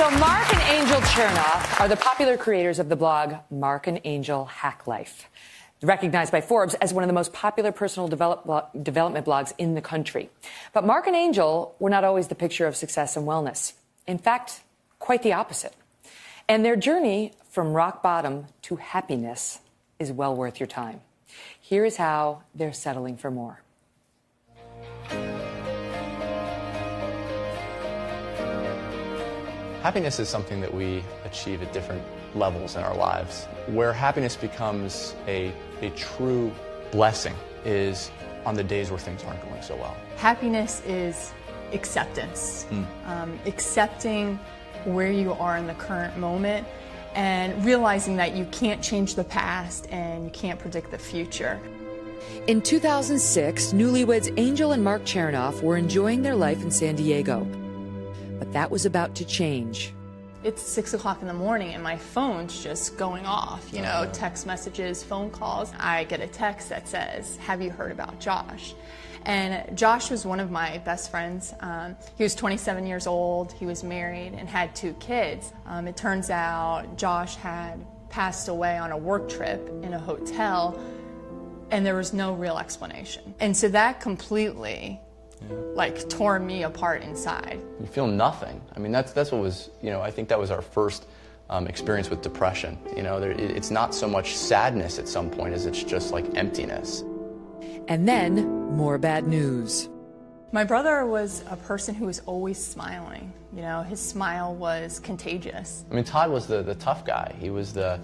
So Marc and Angel Chernoff are the popular creators of the blog Marc and Angel Hack Life, recognized by Forbes as one of the most popular personal development blogs in the country. But Marc and Angel were not always the picture of success and wellness. In fact, quite the opposite. And their journey from rock bottom to happiness is well worth your time. Here is how they're settling for more. Happiness is something that we achieve at different levels in our lives. Where happiness becomes a true blessing is on the days where things aren't going so well. Happiness is acceptance. Accepting where you are in the current moment and realizing that you can't change the past and you can't predict the future. In 2006, newlyweds Angel and Marc Chernoff were enjoying their life in San Diego. But that was about to change. It's 6 o'clock in the morning and my phone's just going off, you know, text messages, phone calls. I get a text that says, "Have you heard about Josh?" And Josh was one of my best friends. He was 27 years old, he was married and had 2 kids. It turns out Josh had passed away on a work trip in a hotel and there was no real explanation. And so that completely like tore me apart inside. You feel nothing. I mean, that's what was, you know, I think that was our first experience with depression. You know, it's not so much sadness at some point as it's just like emptiness. And then more bad news. My brother was a person who was always smiling. You know, his smile was contagious. I mean, Todd was the tough guy. He was that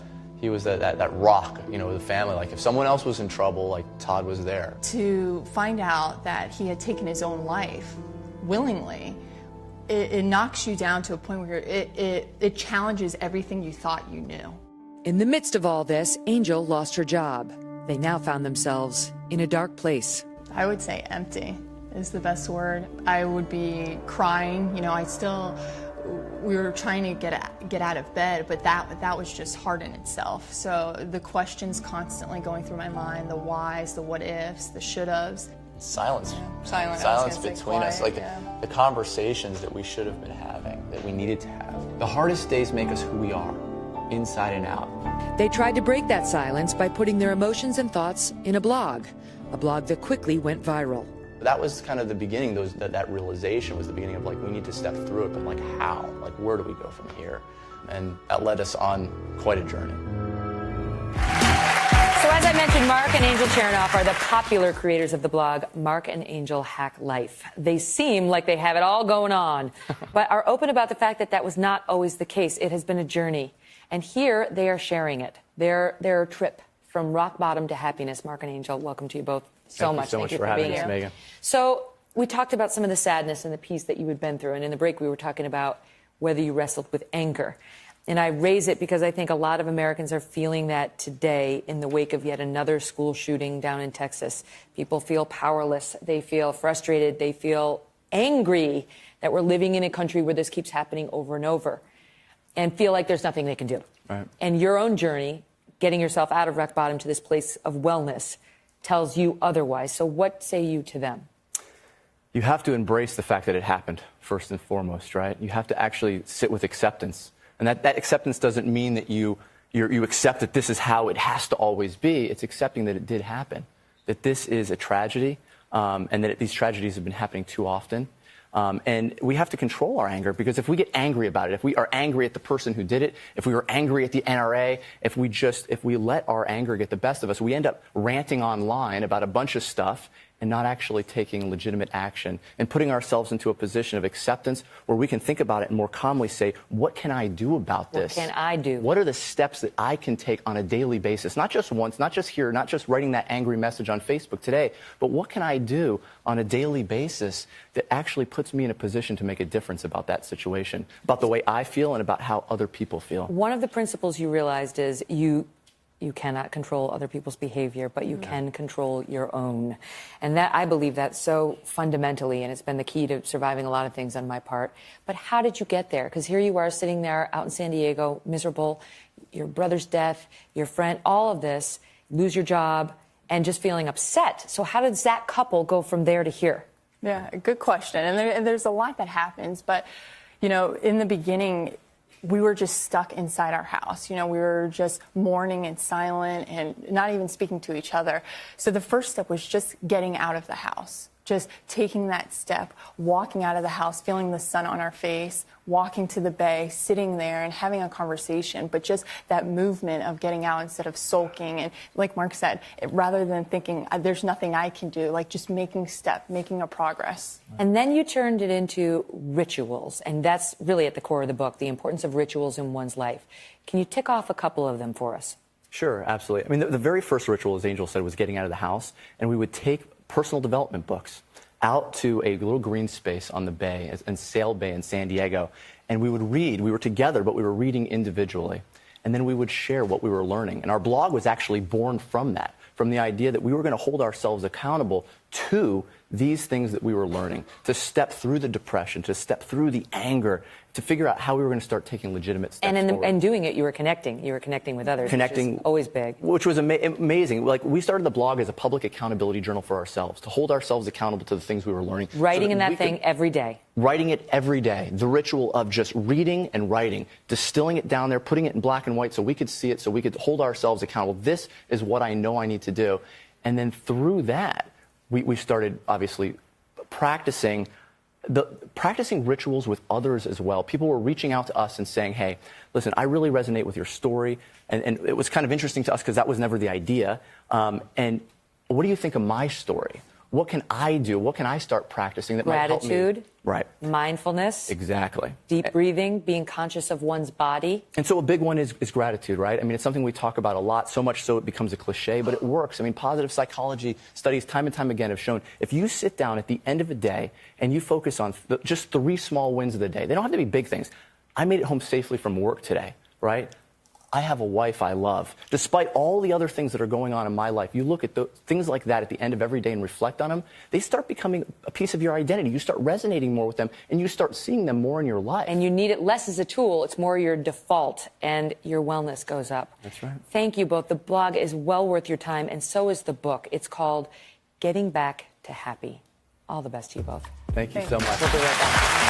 rock, you know, of the family. Like if someone else was in trouble, like Todd was there. To find out that he had taken his own life willingly, it knocks you down to a point where it challenges everything you thought you knew. In the midst of all this, Angel lost her job. They now found themselves in a dark place. I would say empty is the best word. I would be crying, you know, we were trying to get out of bed, but that was just hard in itself. So the questions constantly going through my mind, the whys, the what ifs, the should haves. Silence. Silence between us, like the conversations that we should have been having, that we needed to have. The hardest days make us who we are, inside and out. They tried to break that silence by putting their emotions and thoughts in a blog that quickly went viral. That was kind of the beginning, that realization was the beginning of like, we need to step through it, but like how? Like where do we go from here? And that led us on quite a journey. So as I mentioned, Marc and Angel Chernoff are the popular creators of the blog Marc and Angel Hack Life. They seem like they have it all going on, but are open about the fact that that was not always the case. It has been a journey. And here they are sharing it. Their trip from rock bottom to happiness. Marc and Angel, welcome to you both. Thank you for having us, Megan. So we talked about some of the sadness and the peace that you had been through. And in the break, we were talking about whether you wrestled with anger. And I raise it because I think a lot of Americans are feeling that today in the wake of yet another school shooting down in Texas. People feel powerless. They feel frustrated. They feel angry that we're living in a country where this keeps happening over and over and feel like there's nothing they can do. Right. And your own journey, getting yourself out of rock bottom to this place of wellness, tells you otherwise. So what say you to them? You have to embrace the fact that it happened, first and foremost, right? You have to actually sit with acceptance. And that acceptance doesn't mean that you accept that this is how it has to always be. It's accepting that it did happen, that this is a tragedy, and that these tragedies have been happening too often. And we have to control our anger, because if we get angry about it, if we are angry at the person who did it, if we are angry at the NRA, if we let our anger get the best of us, we end up ranting online about a bunch of stuff and not actually taking legitimate action and putting ourselves into a position of acceptance where we can think about it and more calmly say, what can I do about this? What can I do? What are the steps that I can take on a daily basis? Not just once, not just here, not just writing that angry message on Facebook today, but what can I do on a daily basis that actually puts me in a position to make a difference about that situation, about the way I feel and about how other people feel? One of the principles you realized is you cannot control other people's behavior, but you can control your own. And that, I believe that so fundamentally, and it's been the key to surviving a lot of things on my part. But how did you get there? Because here you are sitting there out in San Diego, miserable, your brother's death, your friend, all of this, lose your job, and just feeling upset. So how does that couple go from there to here? Yeah, good question. And there's a lot that happens. But, you know, in the beginning, we were just stuck inside our house. You know, we were just mourning and silent and not even speaking to each other. So the first step was just getting out of the house. Just taking that step, walking out of the house, feeling the sun on our face, walking to the bay, sitting there and having a conversation, but just that movement of getting out instead of sulking. And like Marc said, rather than thinking, there's nothing I can do, like just making a progress. And then you turned it into rituals, and that's really at the core of the book, the importance of rituals in one's life. Can you tick off a couple of them for us? Sure, absolutely. I mean, the very first ritual, as Angel said, was getting out of the house, and we would take personal development books out to a little green space on the bay, in Sail Bay in San Diego, and we would read. We were together, but we were reading individually. And then we would share what we were learning. And our blog was actually born from that, from the idea that we were going to hold ourselves accountable to these things that we were learning, to step through the depression, to step through the anger, to figure out how we were going to start taking legitimate steps forward. And doing it, you were connecting with others, which is always big. Which was amazing. Like, we started the blog as a public accountability journal for ourselves, to hold ourselves accountable to the things we were learning. Writing in that thing every day. Writing it every day. The ritual of just reading and writing, distilling it down there, putting it in black and white so we could see it, so we could hold ourselves accountable. This is what I know I need to do. And then through that, we started, obviously, practicing rituals with others as well. People were reaching out to us and saying, hey, listen, I really resonate with your story. And it was kind of interesting to us because that was never the idea. And what do you think of my story? What can I do? What can I start practicing that might help me? Gratitude. Right. Mindfulness. Exactly. Deep breathing, being conscious of one's body. And so a big one is gratitude, right? I mean, it's something we talk about a lot, so much so it becomes a cliche, but it works. I mean, positive psychology studies time and time again have shown if you sit down at the end of a day and you focus on just 3 small wins of the day, they don't have to be big things. I made it home safely from work today, right? I have a wife I love. Despite all the other things that are going on in my life, you look at things like that at the end of every day and reflect on them, they start becoming a piece of your identity. You start resonating more with them, and you start seeing them more in your life. And you need it less as a tool. It's more your default, and your wellness goes up. That's right. Thank you both. The blog is well worth your time, and so is the book. It's called Getting Back to Happy. All the best to you both. Thank you so much. We'll be right back.